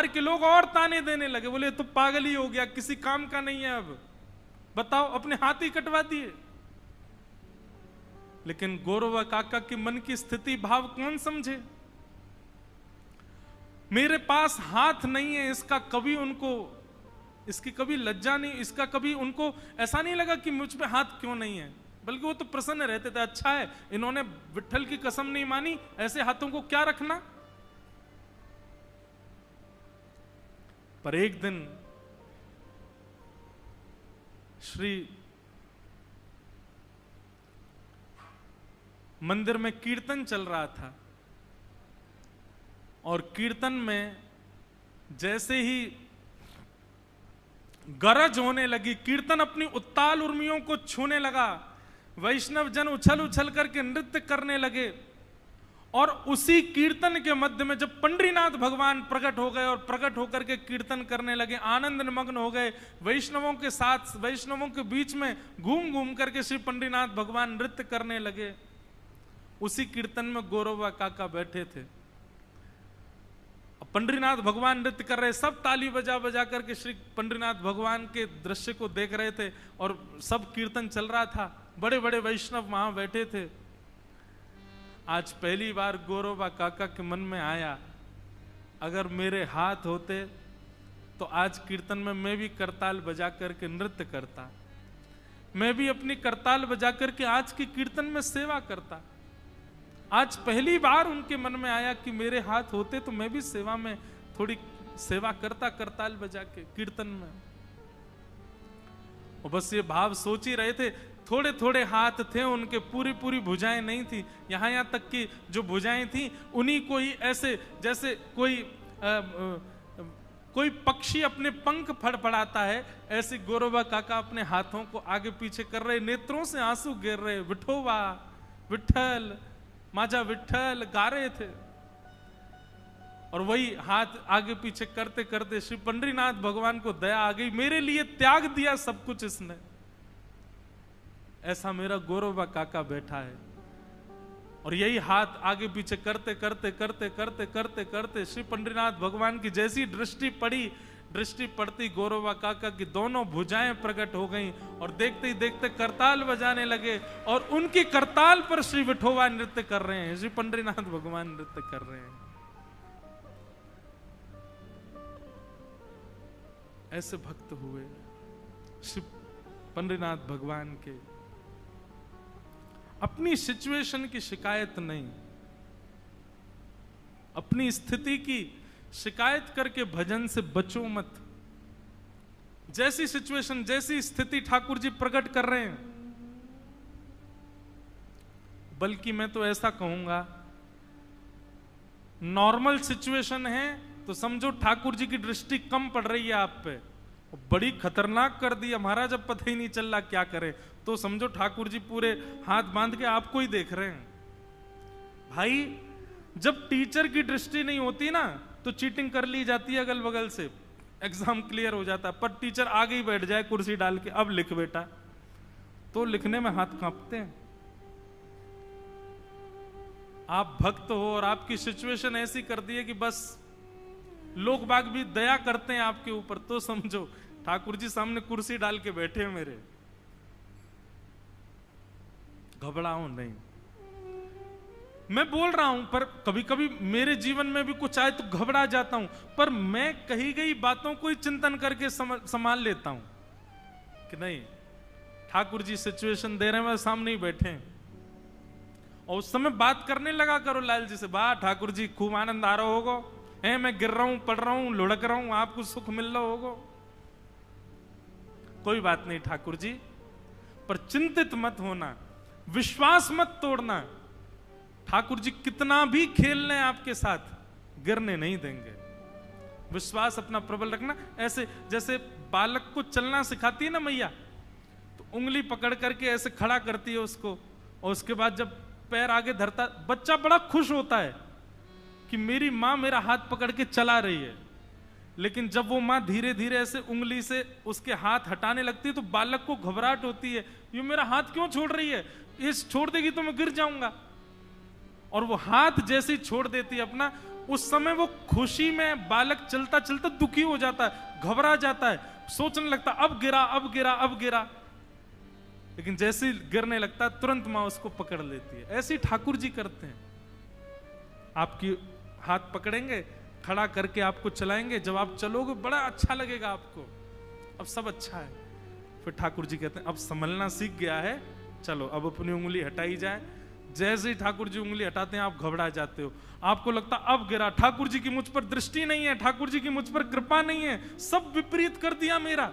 बाहर के लोग और ताने देने लगे, बोले तो पागल ही हो गया, किसी काम का नहीं है, अब बताओ, अपने हाथ ही कटवा दिए। लेकिन गौरवा काका के मन की स्थिति भाव कौन समझे? मेरे पास हाथ नहीं है, इसका कभी उनको, इसकी कभी लज्जा नहीं, इसका कभी उनको ऐसा नहीं लगा कि मुझ पे हाथ क्यों नहीं है, बल्कि वो तो प्रसन्न रहते थे। अच्छा है, इन्होंने विट्ठल की कसम नहीं मानी, ऐसे हाथों को क्या रखना। पर एक दिन श्री मंदिर में कीर्तन चल रहा था, और कीर्तन में जैसे ही गरज होने लगी, कीर्तन अपनी उत्ताल उर्मियों को छूने लगा, वैष्णव जन उछल उछल करके नृत्य करने लगे। और उसी कीर्तन के मध्य में जब पंडरीनाथ भगवान प्रकट हो गए और प्रकट होकर के कीर्तन करने लगे, आनंद निमग्न हो गए, वैष्णवों के साथ, वैष्णवों के बीच में घूम घूम करके श्री पंडरीनाथ भगवान नृत्य करने लगे। उसी कीर्तन में गौरवा काका बैठे थे, पंडरीनाथ भगवान नृत्य कर रहे, सब ताली बजा बजा करके श्री पंडरीनाथ भगवान के दृश्य को देख रहे थे, और सब कीर्तन चल रहा था, बड़े बड़े वैष्णव वहां बैठे थे। आज पहली बार गौरवा काका के मन में आया, अगर मेरे हाथ होते तो आज कीर्तन में मैं भी करताल बजा करके नृत्य करता, मैं भी अपनी करताल बजा करके आज की कीर्तन में सेवा करता। आज पहली बार उनके मन में आया कि मेरे हाथ होते तो मैं भी सेवा में थोड़ी सेवा करता, करताल बजा के कीर्तन में। और बस ये भाव सोच ही रहे थे। थोड़े थोड़े हाथ थे उनके, पूरी पूरी भुजाएं नहीं थी, यहाँ तक कि जो भुजाएं थी उन्हीं को ही ऐसे जैसे कोई पक्षी अपने पंख फड़फड़ाता है, ऐसे गौरवा काका अपने हाथों को आगे पीछे कर रहे, नेत्रों से आंसू गिर रहे, विठोबा विठ्ठल माजा विठ्ठल गा रहे थे। और वही हाथ आगे पीछे करते करते श्री पंडरीनाथ भगवान को दया आ गई, मेरे लिए त्याग दिया सब कुछ इसने, ऐसा मेरा गौरवा काका बैठा है। और यही हाथ आगे पीछे करते करते करते करते करते करते श्री पंडरीनाथ भगवान की जैसी दृष्टि पड़ी, दृष्टि पड़ती गौरवा काका की दोनों भुजाएं प्रकट हो गईं, और देखते ही देखते करताल बजाने लगे, और उनकी करताल पर श्री विठोबा नृत्य कर रहे हैं, श्री पंडरीनाथ भगवान नृत्य कर रहे हैं। ऐसे भक्त हुए श्री पंडरीनाथ भगवान के। अपनी सिचुएशन की शिकायत नहीं, अपनी स्थिति की शिकायत करके भजन से बचो मत। जैसी सिचुएशन, जैसी स्थिति ठाकुर जी प्रकट कर रहे हैं, बल्कि मैं तो ऐसा कहूंगा, नॉर्मल सिचुएशन है तो समझो ठाकुर जी की दृष्टि कम पड़ रही है आप पे, बड़ी खतरनाक कर दी, हमारा जब पता ही नहीं चल रहा क्या करे, तो समझो ठाकुर जी पूरे हाथ बांध के आपको ही देख रहे हैं। भाई जब टीचर की दृष्टि नहीं होती ना, तो चीटिंग कर ली जाती है अगल बगल से, एग्जाम क्लियर हो जाता है। पर टीचर आगे ही बैठ जाए कुर्सी डाल के, अब लिख बेटा, तो लिखने में हाथ कांपते हैं। आप भक्त हो और आपकी सिचुएशन ऐसी कर दी है कि बस लोग बाग भी दया करते हैं आपके ऊपर, तो समझो ठाकुर जी सामने कुर्सी डाल के बैठे हैं मेरे। घबराओ नहीं, मैं बोल रहा हूं, पर कभी कभी मेरे जीवन में भी कुछ आए तो घबरा जाता हूं, पर मैं कही गई बातों को ही चिंतन करके संभाल लेता हूं कि नहीं, ठाकुर जी सिचुएशन दे रहे हैं, सामने ही बैठे हैं। और उस समय बात करने लगा करो लाल जी से, वाह ठाकुर जी खूब आनंद आ रहा होगा, है मैं गिर रहा हूं, पढ़ रहा हूं, लुढ़क रहा हूं, आपको सुख मिल रहा होगा, कोई बात नहीं ठाकुर जी, पर चिंतित मत होना, विश्वास मत तोड़ना। ठाकुर जी कितना भी खेल लें आपके साथ, गिरने नहीं देंगे। विश्वास अपना प्रबल रखना। ऐसे जैसे बालक को चलना सिखाती है ना मैया, तो उंगली पकड़ करके ऐसे खड़ा करती है उसको, और उसके बाद जब पैर आगे धरता, बच्चा बड़ा खुश होता है कि मेरी माँ मेरा हाथ पकड़ के चला रही है। लेकिन जब वो माँ धीरे धीरे ऐसे उंगली से उसके हाथ हटाने लगती है, तो बालक को घबराहट होती है, ये मेरा हाथ क्यों छोड़ रही है, ये छोड़ देगी तो मैं गिर जाऊंगा। और वो हाथ जैसे ही छोड़ देती है अपना, उस समय वो खुशी में बालक चलता चलता दुखी हो जाता है, घबरा जाता है, सोचने लगता अब गिरा अब गिरा अब गिरा, लेकिन जैसे ही गिरने लगता है तुरंत मां उसको पकड़ लेती है। ऐसे ही ठाकुर जी करते हैं, आपकी हाथ पकड़ेंगे, खड़ा करके आपको चलाएंगे, जब आप चलोगे बड़ा अच्छा लगेगा आपको, अब सब अच्छा है। फिर ठाकुर जी कहते हैं अब संभलना सीख गया है, चलो अब अपनी उंगली हटाई जाए। जैसे ही ठाकुर जी उंगली हटाते हैं आप घबरा जाते हो, आपको लगता अब गिरा, ठाकुर जी की मुझ पर दृष्टि नहीं है, ठाकुर जी की मुझ पर कृपा नहीं है, सब विपरीत कर दिया मेरा।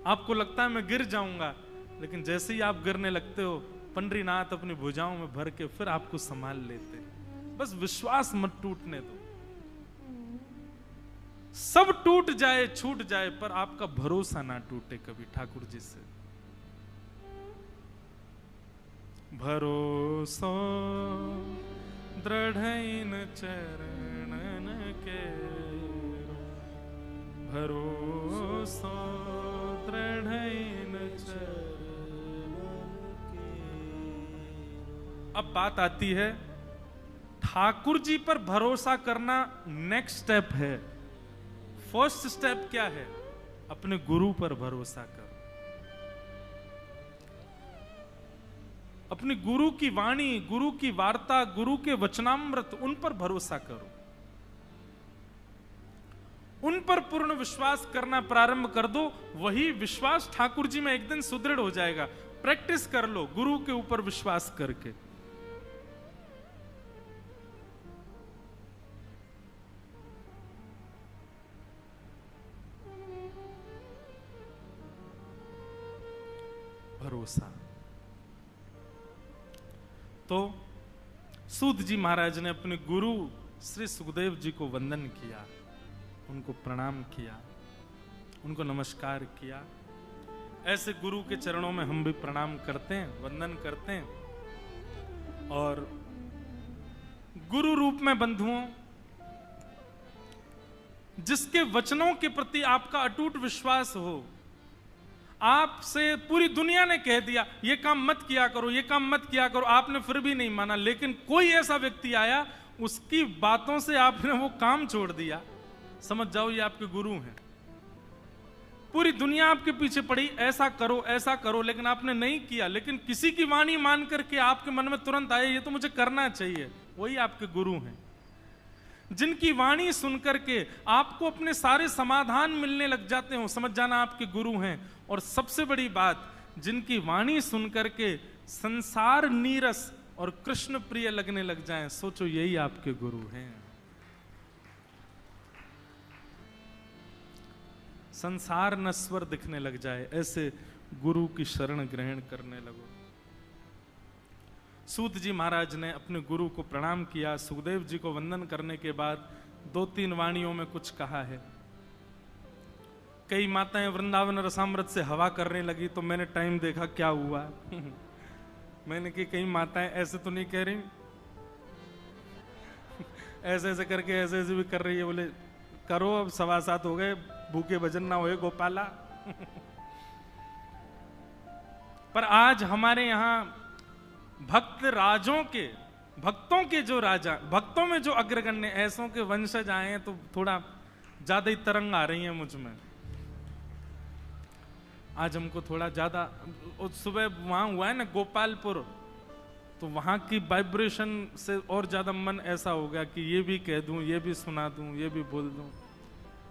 आपको लगता है मैं गिर जाऊंगा, लेकिन जैसे ही आप गिरने लगते हो पंडरीनाथ अपनी भुजाओं में भर के फिर आपको संभाल लेते हैं। बस विश्वास मत टूटने दो, सब टूट जाए छूट जाए पर आपका भरोसा ना टूटे कभी ठाकुर जी से। भरोसा दृढ़इन चरणन के, भरोसा दृढ़इन चरणन के। अब बात आती है ठाकुर जी पर भरोसा करना, नेक्स्ट स्टेप है। फर्स्ट स्टेप क्या है? अपने गुरु पर भरोसा करो, अपने गुरु की वाणी, गुरु की वार्ता, गुरु के वचनामृत, उन पर भरोसा करो, उन पर पूर्ण विश्वास करना प्रारंभ कर दो। वही विश्वास ठाकुर जी में एक दिन सुदृढ़ हो जाएगा। प्रैक्टिस कर लो गुरु के ऊपर विश्वास करके। भरोसा। तो सूत जी महाराज ने अपने गुरु श्री सुखदेव जी को वंदन किया, उनको प्रणाम किया, उनको नमस्कार किया। ऐसे गुरु के चरणों में हम भी प्रणाम करते हैं, वंदन करते हैं। और गुरु रूप में बंधुओं, जिसके वचनों के प्रति आपका अटूट विश्वास हो, आपसे पूरी दुनिया ने कह दिया ये काम मत किया करो, ये काम मत किया करो, आपने फिर भी नहीं माना, लेकिन कोई ऐसा व्यक्ति आया उसकी बातों से आपने वो काम छोड़ दिया, समझ जाओ ये आपके गुरु हैं। पूरी दुनिया आपके पीछे पड़ी ऐसा करो, लेकिन आपने नहीं किया, लेकिन किसी की वाणी मान करके आपके मन में तुरंत आए ये तो मुझे करना चाहिए, वही आपके गुरु हैं। जिनकी वाणी सुनकर के आपको अपने सारे समाधान मिलने लग जाते हो, समझ जाना आपके गुरु हैं। और सबसे बड़ी बात, जिनकी वाणी सुनकर के संसार नीरस और कृष्ण प्रिय लगने लग जाएं, सोचो यही आपके गुरु हैं। संसार नश्वर दिखने लग जाए, ऐसे गुरु की शरण ग्रहण करने लगो। सूत जी महाराज ने अपने गुरु को प्रणाम किया, सुखदेव जी को वंदन करने के बाद 2-3 वाणियों में कुछ कहा है। कई माताएं वृंदावन रसामृत से हवा करने लगी, तो मैंने टाइम देखा क्या हुआ। मैंने कि कई माताएं ऐसे तो नहीं कह रही, ऐसे ऐसे करके ऐसे ऐसे भी कर रही है। बोले करो, अब 7:15 हो गए, भूखे भजन ना होए गोपाला। पर आज हमारे यहाँ भक्त राजों के, भक्तों के जो राजा, भक्तों में जो अग्रगण्य ऐसों के वंशज आए हैं, तो थोड़ा ज्यादा ही तरंग आ रही है मुझ में। आज हमको थोड़ा ज्यादा, सुबह वहां हुआ है ना गोपालपुर, तो वहां की वाइब्रेशन से और ज्यादा मन ऐसा हो गया कि ये भी कह दूं, ये भी सुना दूं, ये भी बोल दूं,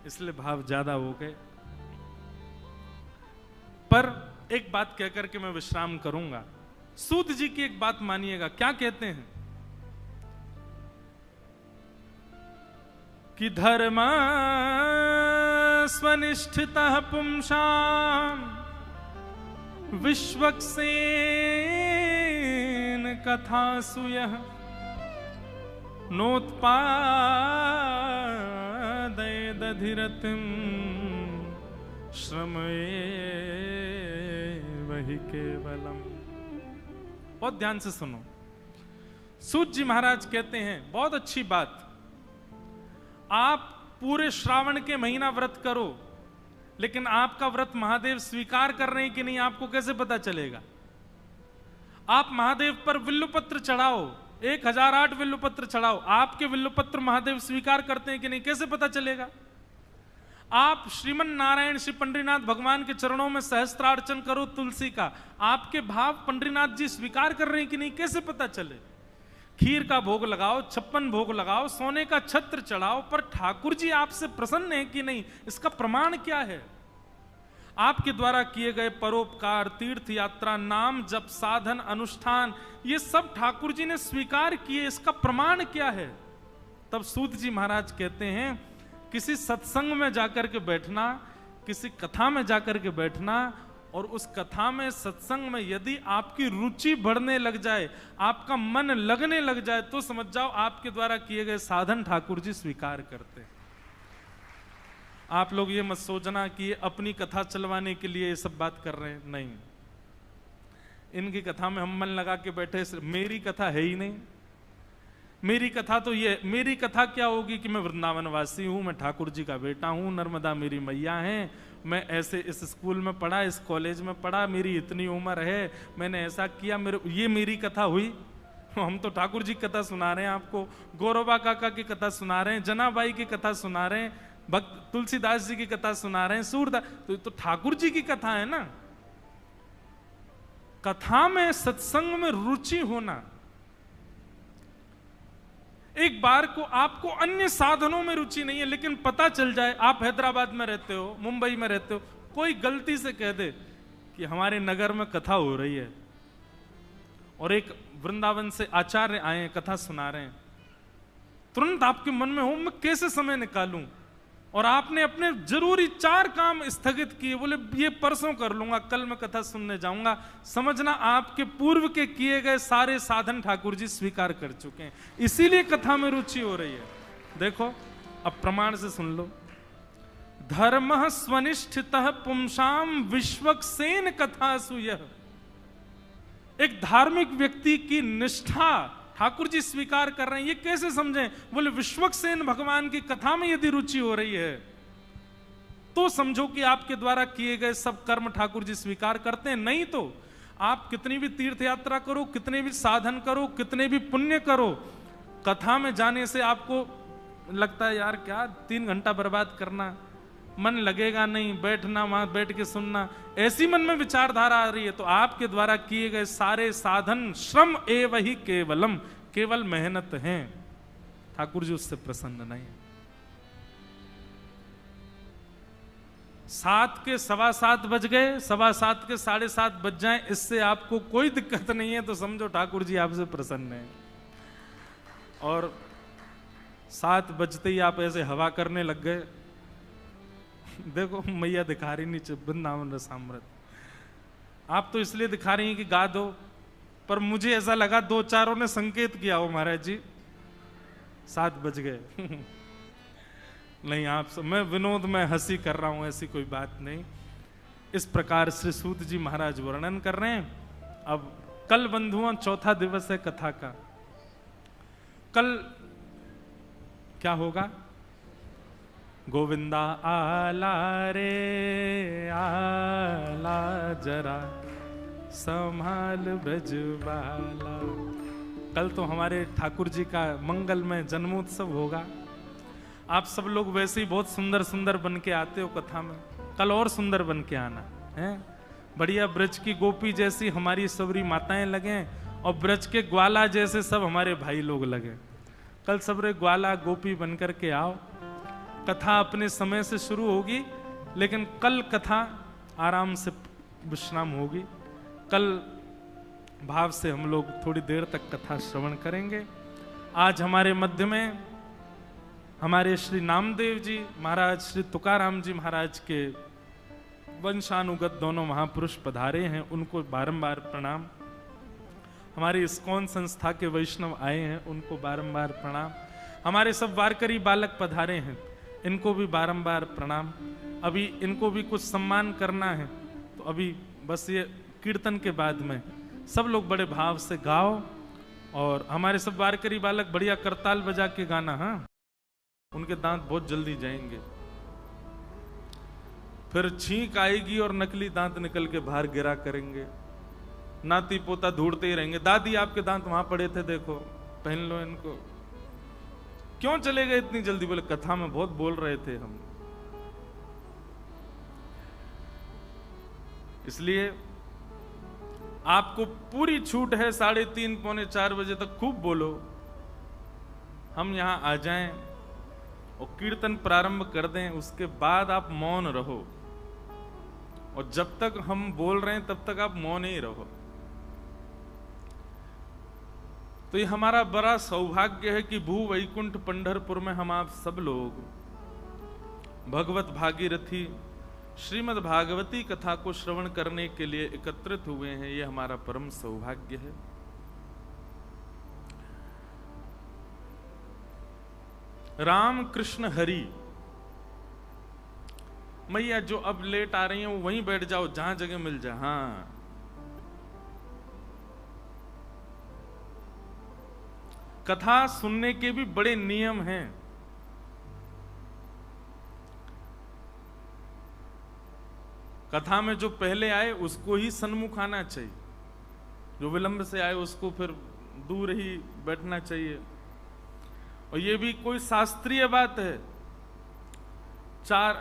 इसलिए भाव ज्यादा हो गए। पर एक बात कहकर के मैं विश्राम करूंगा। सूत जी की एक बात मानिएगा, क्या कहते हैं कि धर्म स्वनिष्ठितः पुंसाम विश्वक्सेन कथासु यः नोत्पादयदधिरतिं श्रमये वही केवलम। बहुत ध्यान से सुनो। सूत जी महाराज कहते हैं बहुत अच्छी बात, आप पूरे श्रावण के महीना व्रत करो, लेकिन आपका व्रत महादेव स्वीकार कर रहे हैं कि नहीं आपको कैसे पता चलेगा? आप महादेव पर बिल्वपत्र चढ़ाओ, 1008 विल्लुपत्र चढ़ाओ, आपके विल्लुपत्र महादेव स्वीकार करते हैं कि नहीं, कैसे पता चलेगा? आप श्रीमन नारायण श्री पंडरीनाथ भगवान के चरणों में सहस्त्रार्चन करो तुलसी का, आपके भाव पंडरीनाथ जी स्वीकार कर रहे हैं कि नहीं, कैसे पता चले? खीर का भोग लगाओ, 56 भोग लगाओ, सोने का छत्र चढ़ाओ, पर ठाकुर जी आपसे प्रसन्न है कि नहीं, इसका प्रमाण क्या है? आपके द्वारा किए गए परोपकार, तीर्थ यात्रा, नाम जप, साधन, अनुष्ठान, ये सब ठाकुर जी ने स्वीकार किए, इसका प्रमाण क्या है? तब सूत जी महाराज कहते हैं, किसी सत्संग में जाकर के बैठना, किसी कथा में जाकर के बैठना, और उस कथा में, सत्संग में यदि आपकी रुचि बढ़ने लग जाए, आपका मन लगने लग जाए, तो समझ जाओ आपके द्वारा किए गए साधन ठाकुर जी स्वीकार करते हैं। आप लोग ये मत सोचना कि ये अपनी कथा चलवाने के लिए ये सब बात कर रहे हैं, नहीं। इनकी कथा में हम मन लगा के बैठे, मेरी कथा है ही नहीं। मेरी कथा तो ये, मेरी कथा क्या होगी कि मैं वृंदावन वासी हूं, मैं ठाकुर जी का बेटा हूं, नर्मदा मेरी मैया हैं, मैं ऐसे इस स्कूल में पढ़ा, इस कॉलेज में पढ़ा, मेरी इतनी उम्र है, मैंने ऐसा किया, ये मेरी कथा हुई? हम तो ठाकुर जी की कथा सुना रहे हैं आपको, गौरबा काका की कथा सुना रहे हैं, जनाबाई की कथा सुना रहे हैं, भक्त तुलसीदास जी की कथा सुना रहे हैं, सूरदास, तो ठाकुर जी की कथा है ना। कथा में, सत्संग में रुचि होना, एक बार को आपको अन्य साधनों में रुचि नहीं है, लेकिन पता चल जाए, आप हैदराबाद में रहते हो, मुंबई में रहते हो, कोई गलती से कह दे कि हमारे नगर में कथा हो रही है, और एक वृंदावन से आचार्य आए हैं, कथा सुना रहे हैं, तुरंत आपके मन में हो, मैं कैसे समय निकालूं, और आपने अपने जरूरी 4 काम स्थगित किए, बोले ये परसों कर लूंगा, कल मैं कथा सुनने जाऊंगा, समझना आपके पूर्व के किए गए सारे साधन ठाकुर जी स्वीकार कर चुके हैं, इसीलिए कथा में रुचि हो रही है। देखो अब प्रमाण से सुन लो, धर्म स्वनिष्ठितः पुंसाम विश्वक्सेन कथासु यः। एक धार्मिक व्यक्ति की निष्ठा ठाकुर जी स्वीकार कर रहे हैं, ये कैसे समझें? बोले विश्वक्सेन भगवान की कथा में यदि रुचि हो रही है, तो समझो कि आपके द्वारा किए गए सब कर्म ठाकुर जी स्वीकार करते हैं, नहीं तो आप कितनी भी तीर्थ यात्रा करो, कितने भी साधन करो, कितने भी पुण्य करो, कथा में जाने से आपको लगता है यार क्या 3 घंटा बर्बाद करना, मन लगेगा नहीं, बैठना, वहां बैठ के सुनना, ऐसी मन में विचारधारा आ रही है, तो आपके द्वारा किए गए सारे साधन श्रम एव ही केवलम, केवल मेहनत हैं, ठाकुर जी उससे प्रसन्न नहीं। 7 के 7:15 बज गए, 7:15 के 7:30 बज जाएं, इससे आपको कोई दिक्कत नहीं है, तो समझो ठाकुर जी आपसे प्रसन्न है। और 7 बजते ही आप ऐसे हवा करने लग गए, देखो मैया दिखा रही नीचे वृंदावन रसामृत, आप तो इसलिए दिखा रही हैं कि गा दो, पर मुझे ऐसा लगा 2-4 ने संकेत किया हो महाराज जी 7 बज गए। नहीं, आप सब, मैं विनोद में हंसी कर रहा हूं, ऐसी कोई बात नहीं। इस प्रकार श्री सूत जी महाराज वर्णन कर रहे हैं। अब कल बंधुओं 4था दिवस है कथा का। कल क्या होगा? गोविंदा आला रे आला, जरा संभाल ब्रजबाला। कल तो हमारे ठाकुर जी का मंगलमय जन्मोत्सव होगा। आप सब लोग वैसे ही बहुत सुंदर सुंदर बन के आते हो कथा में, कल और सुंदर बन के आना है। बढ़िया ब्रज की गोपी जैसी हमारी सबरी माताएं लगे, और ब्रज के ग्वाला जैसे सब हमारे भाई लोग लगे। कल सबरे ग्वाला गोपी बन करके आओ। कथा अपने समय से शुरू होगी, लेकिन कल कथा आराम से विश्राम होगी। कल भाव से हम लोग थोड़ी देर तक कथा श्रवण करेंगे। आज हमारे मध्य में हमारे श्री नामदेव जी महाराज, श्री तुकाराम जी महाराज के वंशानुगत दोनों महापुरुष पधारे हैं, उनको बारंबार प्रणाम। हमारी इस्कॉन संस्था के वैष्णव आए हैं, उनको बारंबार प्रणाम। हमारे सब वारकरी बालक पधारे हैं, इनको भी बारंबार प्रणाम। अभी इनको भी कुछ सम्मान करना है, तो अभी बस ये कीर्तन के बाद में सब लोग बड़े भाव से गाओ, और हमारे सब वारकरी बालक बढ़िया करताल बजा के गाना। हाँ, उनके दांत बहुत जल्दी जाएंगे, फिर छींक आएगी और नकली दांत निकल के बाहर गिरा करेंगे। नाती पोता ढूंढते ही रहेंगे, दादी आपके दांत वहां पड़े थे देखो, पहन लो इनको। क्यों चले गए इतनी जल्दी? बोले कथा में बहुत बोल रहे थे हम। इसलिए आपको पूरी छूट है, 3:30 पौने 4 बजे तक खूब बोलो। हम यहां आ जाएं और कीर्तन प्रारंभ कर दें, उसके बाद आप मौन रहो, और जब तक हम बोल रहे हैं तब तक आप मौन ही रहो। तो ये हमारा बड़ा सौभाग्य है कि भू वैकुंठ पंढरपुर में हम आप सब लोग भगवत भागीरथी श्रीमद् भागवती कथा को श्रवण करने के लिए एकत्रित हुए हैं। ये हमारा परम सौभाग्य है। राम कृष्ण हरि। मैया जो अब लेट आ रही हैं वो वहीं बैठ जाओ जहां जगह मिल जाए। हाँ, कथा सुनने के भी बड़े नियम हैं। कथा में जो पहले आए उसको ही सन्मुख आना चाहिए, जो विलंब से आए उसको फिर दूर ही बैठना चाहिए। और ये भी कोई शास्त्रीय बात है।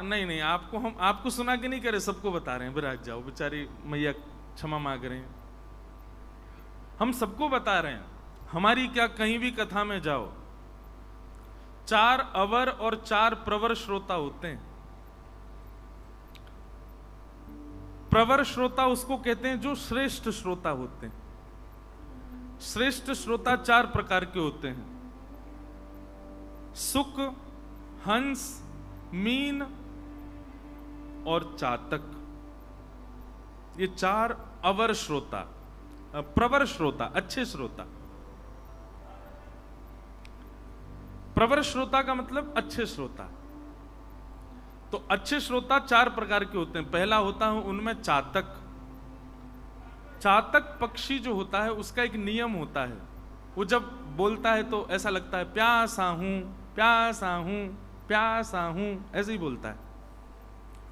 नहीं, हम आपको सुना के नहीं करे, सबको बता रहे हैं। विराज जाओ, बेचारी मैया क्षमा मांग रहे हैं। हम सबको बता रहे हैं। हमारी क्या, कहीं भी कथा में जाओ 4 अवर और 4 प्रवर श्रोता होते हैं। प्रवर श्रोता उसको कहते हैं जो श्रेष्ठ श्रोता होते हैं। श्रेष्ठ श्रोता 4 प्रकार के होते हैं: सुक, हंस, मीन और चातक। ये 4 अवर श्रोता, प्रवर श्रोता, अच्छे श्रोता। प्रवर श्रोता का मतलब अच्छे श्रोता। तो अच्छे श्रोता 4 प्रकार के होते हैं। पहला होता है उनमें चातक। चातक पक्षी जो होता है उसका एक नियम होता है। वो जब बोलता है तो ऐसा लगता है प्यासा हूं, प्यासा हूं, प्यासा हूं, ऐसे ही बोलता है।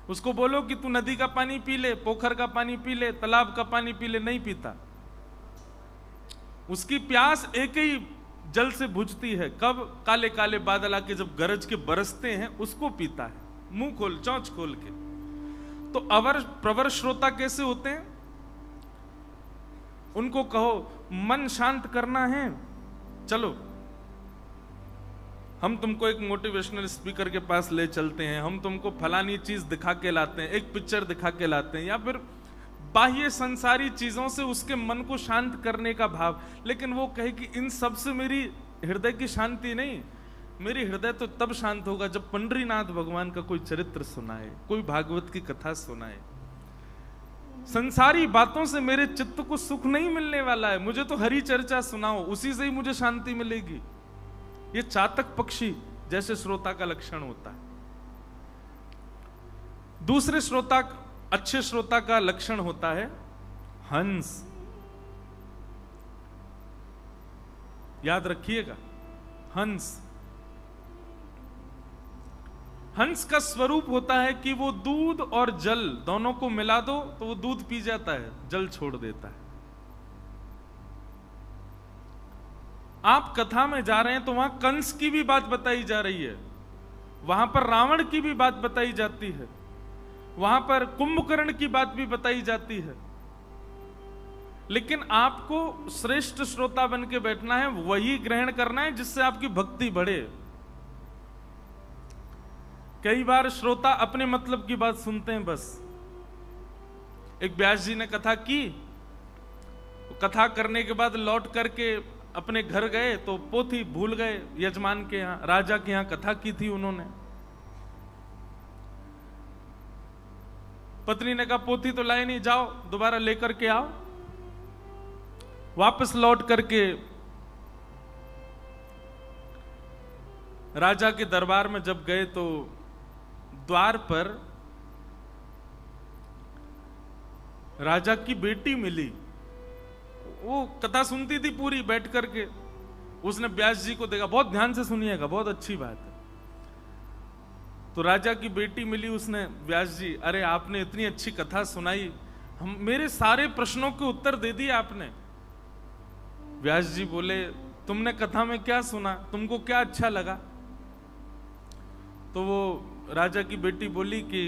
उसको बोलो कि तू नदी का पानी पी ले, पोखर का पानी पी ले, तालाब का पानी पी ले, नहीं पीता। उसकी प्यास एक ही जल से बुझती है। कब? काले काले बादल आके जब गरज के बरसते हैं उसको पीता है, मुंह खोल, चौंच खोल के। तो प्रवर श्रोता कैसे होते हैं? उनको कहो मन शांत करना है, चलो हम तुमको एक मोटिवेशनल स्पीकर के पास ले चलते हैं, हम तुमको फलानी चीज दिखा के लाते हैं, एक पिक्चर दिखा के लाते हैं, या फिर बाह्य संसारी चीजों से उसके मन को शांत करने का भाव। लेकिन वो कहे कि इन सब से मेरी हृदय की शांति नहीं, मेरी हृदय तो तब शांत होगा जब पंडरीनाथ भगवान का कोई चरित्र सुनाए, कोई भागवत की कथा सुनाए। संसारी बातों से मेरे चित्त को सुख नहीं मिलने वाला है, मुझे तो हरि चर्चा सुनाओ, उसी से ही मुझे शांति मिलेगी। ये चातक पक्षी जैसे श्रोता का लक्षण होता है। दूसरे श्रोता, अच्छे श्रोता का लक्षण होता है हंस। याद रखिएगा, हंस। हंस का स्वरूप होता है कि वो दूध और जल दोनों को मिला दो तो वो दूध पी जाता है, जल छोड़ देता है। आप कथा में जा रहे हैं तो वहां कंस की भी बात बताई जा रही है, वहां पर रावण की भी बात बताई जाती है, वहां पर कुंभकर्ण की बात भी बताई जाती है। लेकिन आपको श्रेष्ठ श्रोता बन के बैठना है, वही ग्रहण करना है जिससे आपकी भक्ति बढ़े। कई बार श्रोता अपने मतलब की बात सुनते हैं बस। एक व्यास जी ने कथा की, कथा करने के बाद लौट करके अपने घर गए तो पोथी भूल गए यजमान के यहां, राजा के यहां कथा की थी उन्होंने। पत्नी ने कहा पोथी तो लाए नहीं, जाओ दोबारा लेकर के आओ। वापस लौट करके राजा के दरबार में जब गए तो द्वार पर राजा की बेटी मिली। वो कथा सुनती थी पूरी बैठ करके। उसने व्यास जी को देखा, बहुत ध्यान से सुनिएगा, बहुत अच्छी बात है। तो राजा की बेटी मिली, उसने, व्यास जी अरे आपने इतनी अच्छी कथा सुनाई, मेरे सारे प्रश्नों के उत्तर दे दिए आपने। व्यास जी बोले तुमने कथा में क्या सुना, तुमको क्या अच्छा लगा? तो वो राजा की बेटी बोली कि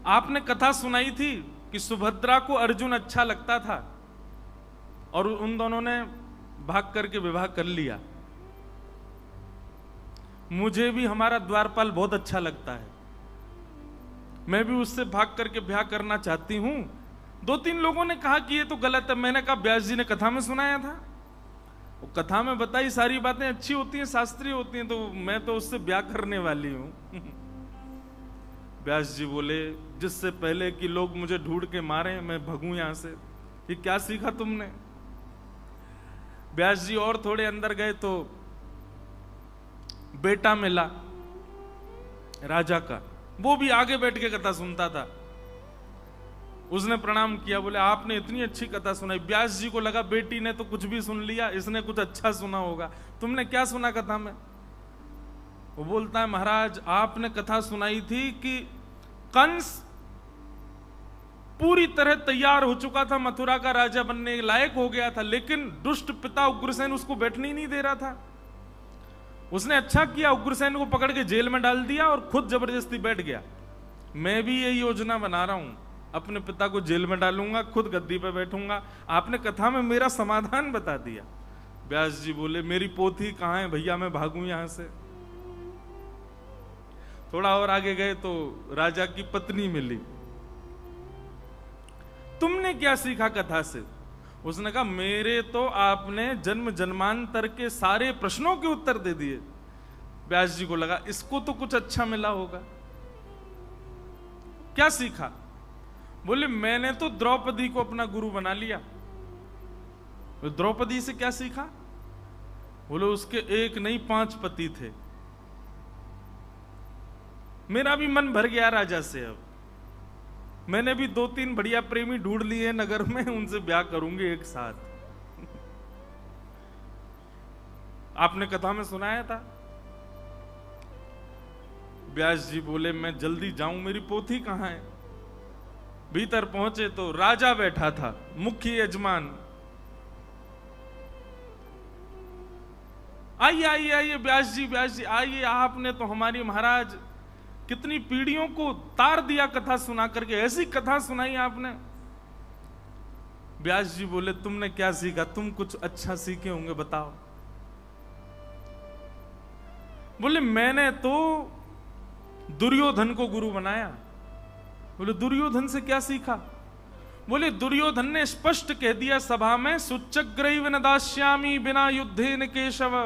आपने कथा सुनाई थी कि सुभद्रा को अर्जुन अच्छा लगता था और उन दोनों ने भाग करके विवाह कर लिया। मुझे भी हमारा द्वारपाल बहुत अच्छा लगता है, मैं भी उससे भाग करके ब्याह करना चाहती हूं। 2-3 लोगों ने कहा कि ये तो गलत है। मैंने कहा व्यास जी ने कथा में सुनाया था, वो कथा में बताई सारी बातें अच्छी होती हैं, शास्त्रीय होती हैं, तो मैं तो उससे ब्याह करने वाली हूं। व्यास जी बोले जिससे पहले कि लोग मुझे ढूंढ के मारे मैं भगूं यहां से, ये क्या सीखा तुमने? व्यास जी और थोड़े अंदर गए तो बेटा मिला राजा का, वो भी आगे बैठ के कथा सुनता था। उसने प्रणाम किया, बोले आपने इतनी अच्छी कथा सुनाई। व्यास जी को लगा बेटी ने तो कुछ भी सुन लिया, इसने कुछ अच्छा सुना होगा। तुमने क्या सुना कथा में? वो बोलता है महाराज आपने कथा सुनाई थी कि कंस पूरी तरह तैयार हो चुका था, मथुरा का राजा बनने के लायक हो गया था, लेकिन दुष्ट पिता उग्रसेन उसको बैठने ही नहीं दे रहा था। उसने अच्छा किया, उग्रसेन को पकड़ के जेल में डाल दिया और खुद जबरदस्ती बैठ गया। मैं भी ये योजना बना रहा हूं, अपने पिता को जेल में डालूंगा, खुद गद्दी पे बैठूंगा। आपने कथा में मेरा समाधान बता दिया। व्यास जी बोले मेरी पोथी कहां है भैया, मैं भागूं यहां से। थोड़ा और आगे गए तो राजा की पत्नी मिली। तुमने क्या सीखा कथा से? उसने कहा मेरे तो आपने जन्म जन्मांतर के सारे प्रश्नों के उत्तर दे दिए। व्यास जी को लगा इसको तो कुछ अच्छा मिला होगा। क्या सीखा? बोले मैंने तो द्रौपदी को अपना गुरु बना लिया। तो द्रौपदी से क्या सीखा? बोले उसके एक नहीं 5 पति थे। मेरा भी मन भर गया राजा से। अब मैंने भी 2-3 बढ़िया प्रेमी ढूंढ लिए नगर में, उनसे ब्याह करूंगी एक साथ। आपने कथा में सुनाया था। व्यास जी बोले मैं जल्दी जाऊं, मेरी पोथी कहां है? भीतर पहुंचे तो राजा बैठा था, मुख्य यजमान। आइए आइए आइए व्यास जी आइए, आपने तो हमारी महाराज कितनी पीढ़ियों को तार दिया कथा सुना करके, ऐसी कथा सुनाई आपने। व्यास जी बोले तुमने क्या सीखा? तुम कुछ अच्छा सीखे होंगे, बताओ। बोले मैंने तो दुर्योधन को गुरु बनाया। बोले दुर्योधन से क्या सीखा? बोले दुर्योधन ने स्पष्ट कह दिया सभा में, सुच्चग्रैव न दास्यामि बिना युद्धेन केशव,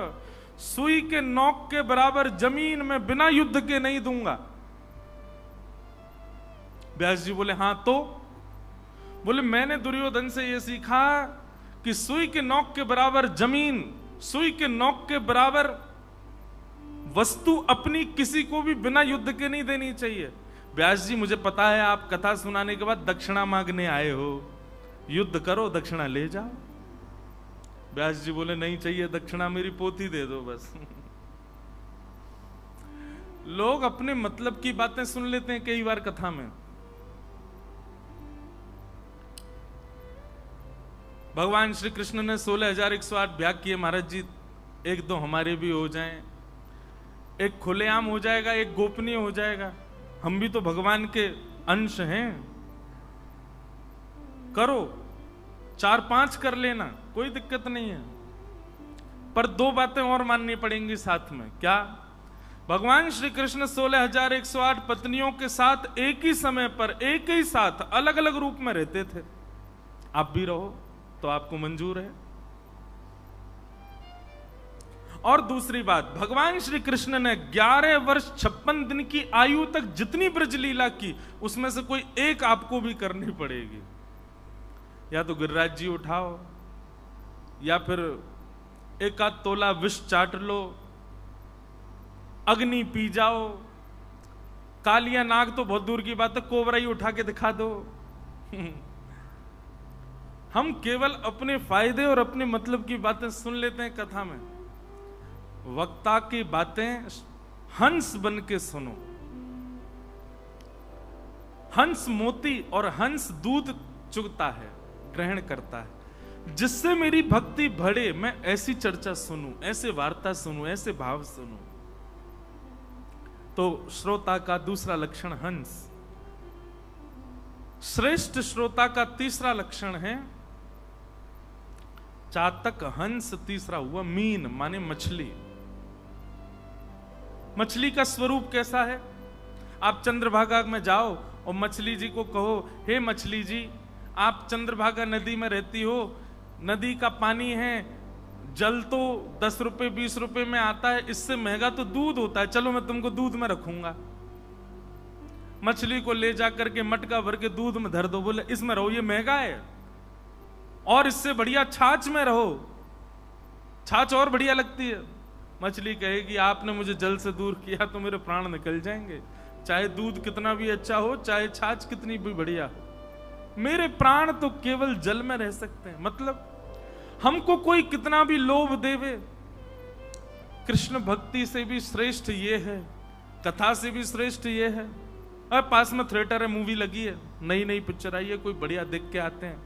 सुई के नोक के बराबर जमीन में बिना युद्ध के नहीं दूंगा। व्यास जी बोले हां तो? बोले मैंने दुर्योधन से यह सीखा कि सुई के नोक के बराबर जमीन, सुई के नोक के बराबर वस्तु अपनी किसी को भी बिना युद्ध के नहीं देनी चाहिए। व्यास जी मुझे पता है आप कथा सुनाने के बाद दक्षिणा मांगने आए हो, युद्ध करो दक्षिणा ले जाओ। व्यास जी बोले नहीं चाहिए दक्षिणा, मेरी पोथी दे दो बस। लोग अपने मतलब की बातें सुन लेते हैं कई बार कथा में। भगवान श्री कृष्ण ने 16,108 ब्याह किए महाराज जी, 1-2 हमारे भी हो जाएं, एक खुलेआम हो जाएगा, एक गोपनीय हो जाएगा। हम भी तो भगवान के अंश हैं। करो, 4-5 कर लेना, कोई दिक्कत नहीं है। पर 2 बातें और माननी पड़ेंगी साथ में। क्या? भगवान श्री कृष्ण 16,108 पत्नियों के साथ एक ही समय पर एक ही साथ अलग अलग रूप में रहते थे। आप भी रहो तो आपको मंजूर है। और दूसरी बात, भगवान श्री कृष्ण ने 11 वर्ष 56 दिन की आयु तक जितनी ब्रज लीला की, उसमें से कोई एक आपको भी करनी पड़ेगी। या तो गिरिराज जी उठाओ, या फिर 1 तोला विष चाट लो, अग्नि पी जाओ, कालिया नाग तो बहुत दूर की बात है, कोबरा ही उठा के दिखा दो। हम केवल अपने फायदे और अपने मतलब की बातें सुन लेते हैं कथा में। वक्ता की बातें हंस बन के सुनो। हंस मोती और हंस दूध चुगता है, ग्रहण करता है। जिससे मेरी भक्ति बढ़े, मैं ऐसी चर्चा सुनूं, ऐसे वार्ता सुनूं, ऐसे भाव सुनूं। तो श्रोता का दूसरा लक्षण हंस। श्रेष्ठ श्रोता का तीसरा लक्षण है चातक हंस, तीसरा हुआ मीन माने मछली। मछली का स्वरूप कैसा है? आप चंद्रभागा में जाओ और मछली जी को कहो, हे मछली जी, आप चंद्रभागा नदी में रहती हो, नदी का पानी है, जल तो 10 रुपए 20 रुपए में आता है, इससे महंगा तो दूध होता है, चलो मैं तुमको दूध में रखूंगा। मछली को ले जाकर के मटका भर के दूध में धर दो, बोले इसमें रहो, ये महंगा है, और इससे बढ़िया छाछ में रहो, छाछ और बढ़िया लगती है। मछली कहेगी आपने मुझे जल से दूर किया तो मेरे प्राण निकल जाएंगे, चाहे दूध कितना भी अच्छा हो, चाहे छाछ कितनी भी बढ़िया हो, मेरे प्राण तो केवल जल में रह सकते हैं। मतलब हमको कोई कितना भी लोभ देवे, कृष्ण भक्ति से भी श्रेष्ठ ये है, कथा से भी श्रेष्ठ ये है। और पास में थिएटर है, मूवी लगी है, नई नई पिक्चर आई है, कोई बढ़िया देख के आते हैं,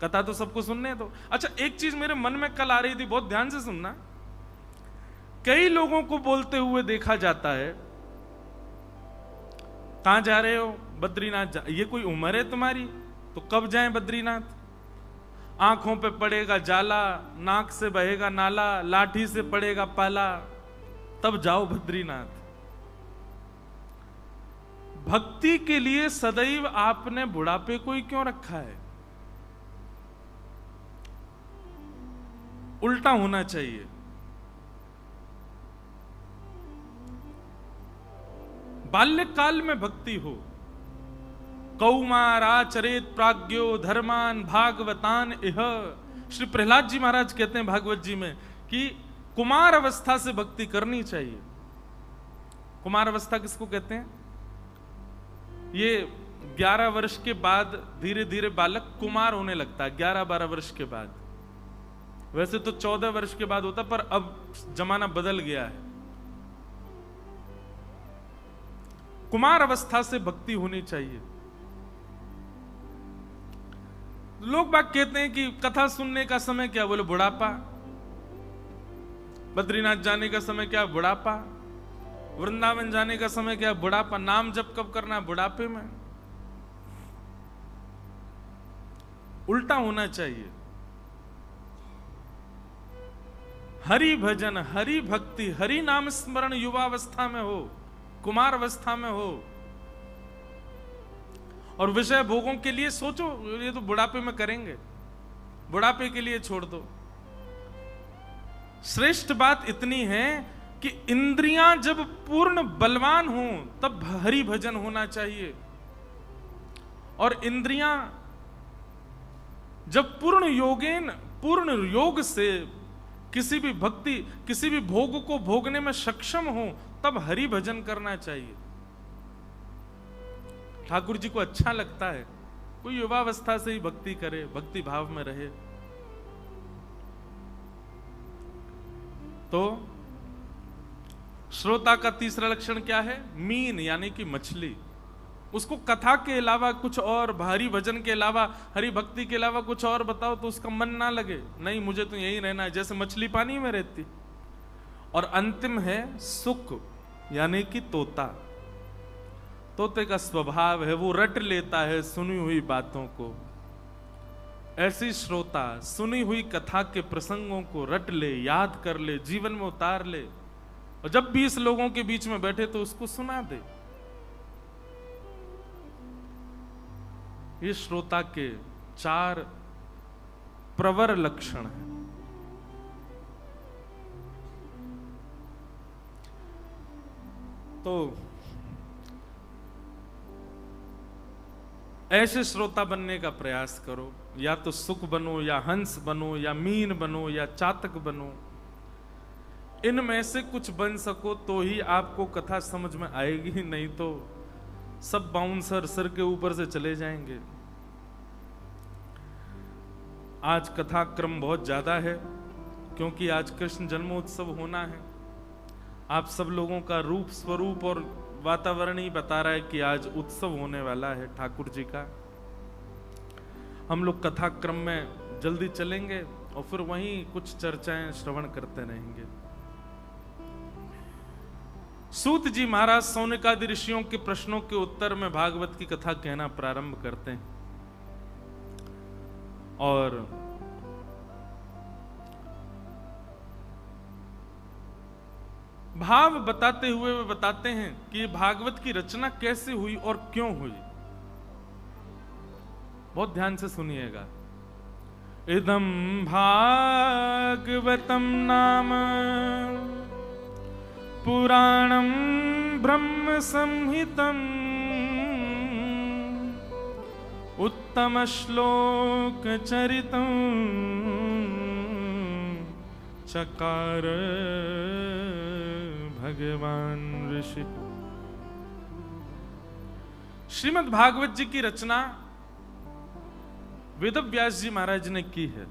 कथा तो सबको सुनने दो। अच्छा, एक चीज मेरे मन में कल आ रही थी, बहुत ध्यान से सुनना। कई लोगों को बोलते हुए देखा जाता है, कहां जा रहे हो? बद्रीनाथ ये कोई उम्र है तुम्हारी? तो कब जाएं बद्रीनाथ? आंखों पे पड़ेगा जाला, नाक से बहेगा नाला, लाठी से पड़ेगा पाला, तब जाओ बद्रीनाथ। भक्ति के लिए सदैव आपने बुढ़ापे को ही क्यों रखा है? उल्टा होना चाहिए। बाल्यकाल में भक्ति हो। कौमाराचरेत प्राज्ञो धर्मान भागवतान इह। श्री प्रहलाद जी महाराज कहते हैं भागवत जी में कि कुमार अवस्था से भक्ति करनी चाहिए। कुमार अवस्था किसको कहते हैं? ये 11 वर्ष के बाद धीरे धीरे बालक कुमार होने लगता है, 11-12 वर्ष के बाद। वैसे तो 14 वर्ष के बाद होता, पर अब जमाना बदल गया है। कुमार अवस्था से भक्ति होनी चाहिए। लोग बाग कहते हैं कि कथा सुनने का समय क्या? बोले बुढ़ापा। बद्रीनाथ जाने का समय क्या? बुढ़ापा। वृंदावन जाने का समय क्या? बुढ़ापा। नाम जप कब करना है? बुढ़ापे में। उल्टा होना चाहिए। हरि भजन, हरि भक्ति, हरि नाम स्मरण युवावस्था में हो, कुमार अवस्था में हो। और विषय भोगों के लिए सोचो, ये तो बुढ़ापे में करेंगे, बुढ़ापे के लिए छोड़ दो। श्रेष्ठ बात इतनी है कि इंद्रियां जब पूर्ण बलवान हों तब हरि भजन होना चाहिए, और इंद्रियां जब पूर्ण योग से किसी भी भक्ति, किसी भी भोग को भोगने में सक्षम हो, तब हरि भजन करना चाहिए। ठाकुर जी को अच्छा लगता है कोई युवावस्था से ही भक्ति करे, भक्ति भाव में रहे। तो श्रोता का तीसरा लक्षण क्या है? मीन यानी कि मछली। उसको कथा के अलावा कुछ और, भारी भजन के अलावा, हरि भक्ति के अलावा कुछ और बताओ तो उसका मन ना लगे, नहीं मुझे तो यही रहना है, जैसे मछली पानी में रहती। और अंतिम है सुख यानी कि तोता। तोते का स्वभाव है, वो रट लेता है सुनी हुई बातों को। ऐसी श्रोता सुनी हुई कथा के प्रसंगों को रट ले, याद कर ले, जीवन में उतार ले, और जब 20 लोगों के बीच में बैठे तो उसको सुना दे। ये श्रोता के 4 प्रवर लक्षण हैं। तो ऐसे श्रोता बनने का प्रयास करो, या तो सुख बनो, या हंस बनो, या मीन बनो, या चातक बनो। इनमें से कुछ बन सको तो ही आपको कथा समझ में आएगी, नहीं तो सब बाउंसर सिर के ऊपर से चले जाएंगे। आज कथा क्रम बहुत ज्यादा है, क्योंकि आज कृष्ण जन्मोत्सव होना है। आप सब लोगों का रूप स्वरूप और वातावरण ही बता रहा है कि आज उत्सव होने वाला है ठाकुर जी का। हम लोग कथा क्रम में जल्दी चलेंगे और फिर वहीं कुछ चर्चाएं श्रवण करते रहेंगे। सूत जी महाराज सौनकादि ऋषियों के प्रश्नों के उत्तर में भागवत की कथा कहना प्रारंभ करते हैं और भाव बताते हुए वे बताते हैं कि भागवत की रचना कैसे हुई और क्यों हुई। बहुत ध्यान से सुनिएगा। इदं भागवतम नाम पुराणं ब्रह्म संहितं उत्तम श्लोक चरितं चकार भगवान ऋषि। श्रीमद् भागवत जी की रचना वेदव्यास जी महाराज ने की है।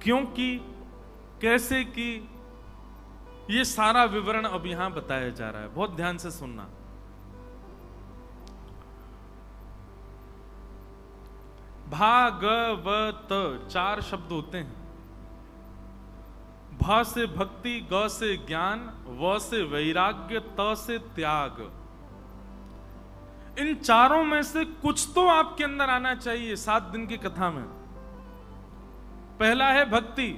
क्यों की, कैसे की, ये सारा विवरण अब यहां बताया जा रहा है। बहुत ध्यान से सुनना। भागवत 4 शब्द होते हैं। भा से भक्ति, ग से ज्ञान, व से वैराग्य, त से त्याग। इन चारों में से कुछ तो आपके अंदर आना चाहिए 7 दिन की कथा में। पहला है भक्ति।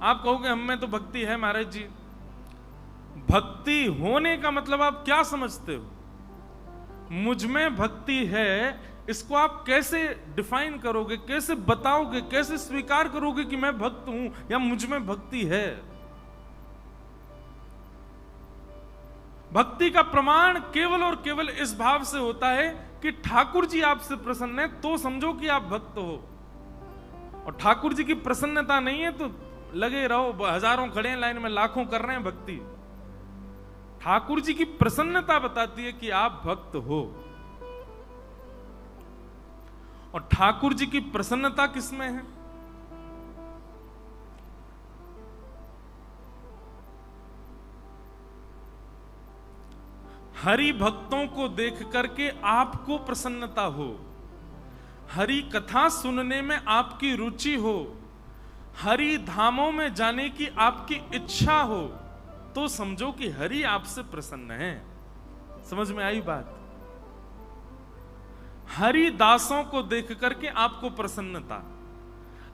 आप कहोगे हम में तो भक्ति है महाराज जी। भक्ति होने का मतलब आप क्या समझते हो? मुझ में भक्ति है, इसको आप कैसे डिफाइन करोगे, कैसे बताओगे, कैसे स्वीकार करोगे कि मैं भक्त हूं या मुझ में भक्ति है? भक्ति का प्रमाण केवल और केवल इस भाव से होता है कि ठाकुर जी आपसे प्रसन्न है तो समझो कि आप भक्त हो। और ठाकुर जी की प्रसन्नता नहीं है तो लगे रहो, हजारों खड़े हैं लाइन में, लाखों कर रहे हैं भक्ति। ठाकुर जी की प्रसन्नता बताती है कि आप भक्त हो। और ठाकुर जी की प्रसन्नता किसमें है? हरि भक्तों को देख करके आपको प्रसन्नता हो, हरि कथा सुनने में आपकी रुचि हो, हरि धामों में जाने की आपकी इच्छा हो, तो समझो कि हरि आपसे प्रसन्न है। समझ में आई बात? हरि दासों को देख करके आपको प्रसन्नता।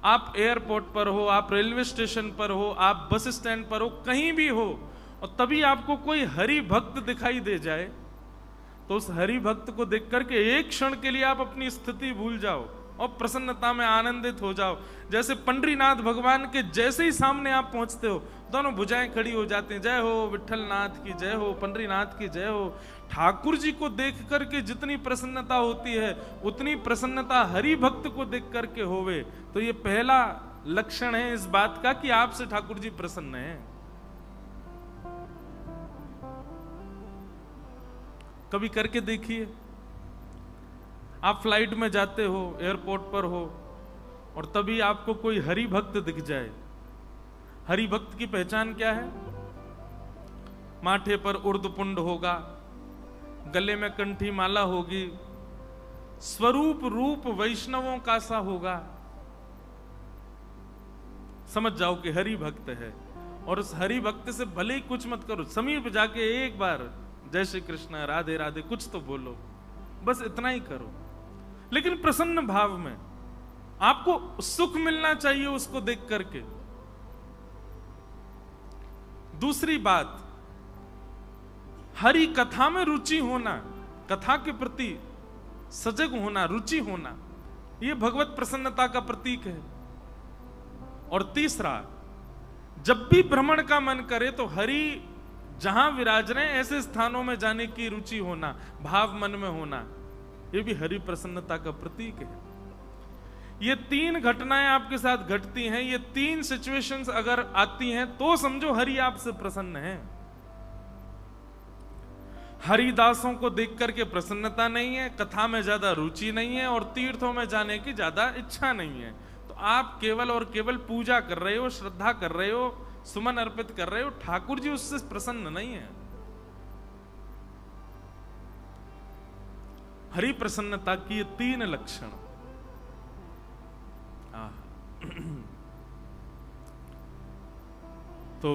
आप एयरपोर्ट पर हो, आप रेलवे स्टेशन पर हो, आप बस स्टैंड पर हो, कहीं भी हो, और तभी आपको कोई हरि भक्त दिखाई दे जाए तो उस हरि भक्त को देख करके एक क्षण के लिए आप अपनी स्थिति भूल जाओ और प्रसन्नता में आनंदित हो जाओ। जैसे पंडरीनाथ भगवान के जैसे ही सामने आप पहुंचते हो, दोनों भुजाएं खड़ी हो जाती हैं, जय हो विठल नाथ की जय हो, पंडरीनाथ की जय हो। ठाकुर जी को देख करके जितनी प्रसन्नता होती है उतनी प्रसन्नता हरि भक्त को देख करके होवे। तो ये पहला लक्षण है इस बात का कि आपसे ठाकुर जी प्रसन्न हैं। कभी करके देखिए। आप फ्लाइट में जाते हो, एयरपोर्ट पर हो, और तभी आपको कोई हरि भक्त दिख जाए। हरि भक्त की पहचान क्या है? माथे पर उर्दपुंड होगा, गले में कंठी माला होगी, स्वरूप रूप वैष्णवों का सा होगा। समझ जाओ कि हरि भक्त है। और उस हरि भक्त से भले ही कुछ मत करो, समीप जाके एक बार जय श्री कृष्ण, राधे राधे कुछ तो बोलो, बस इतना ही करो, लेकिन प्रसन्न भाव में। आपको सुख मिलना चाहिए उसको देख करके। दूसरी बात, हरि कथा में रुचि होना, कथा के प्रति सजग होना, रुचि होना, यह भगवत प्रसन्नता का प्रतीक है। और तीसरा, जब भी भ्रमण का मन करे तो हरि जहां विराज रहे हैं ऐसे स्थानों में जाने की रुचि होना, भाव मन में होना, यह भी हरि प्रसन्नता का प्रतीक है। ये 3 घटनाएं आपके साथ घटती हैं, ये 3 सिचुएशंस अगर आती हैं तो समझो हरि आपसे प्रसन्न है। हरिदासों को देख करके प्रसन्नता नहीं है, कथा में ज्यादा रुचि नहीं है, और तीर्थों में जाने की ज्यादा इच्छा नहीं है, तो आप केवल और केवल पूजा कर रहे हो, श्रद्धा कर रहे हो, सुमन अर्पित कर रहे हो। ठाकुर जी उससे प्रसन्न नहीं है। हरि प्रसन्नता की ये 3 लक्षण। तो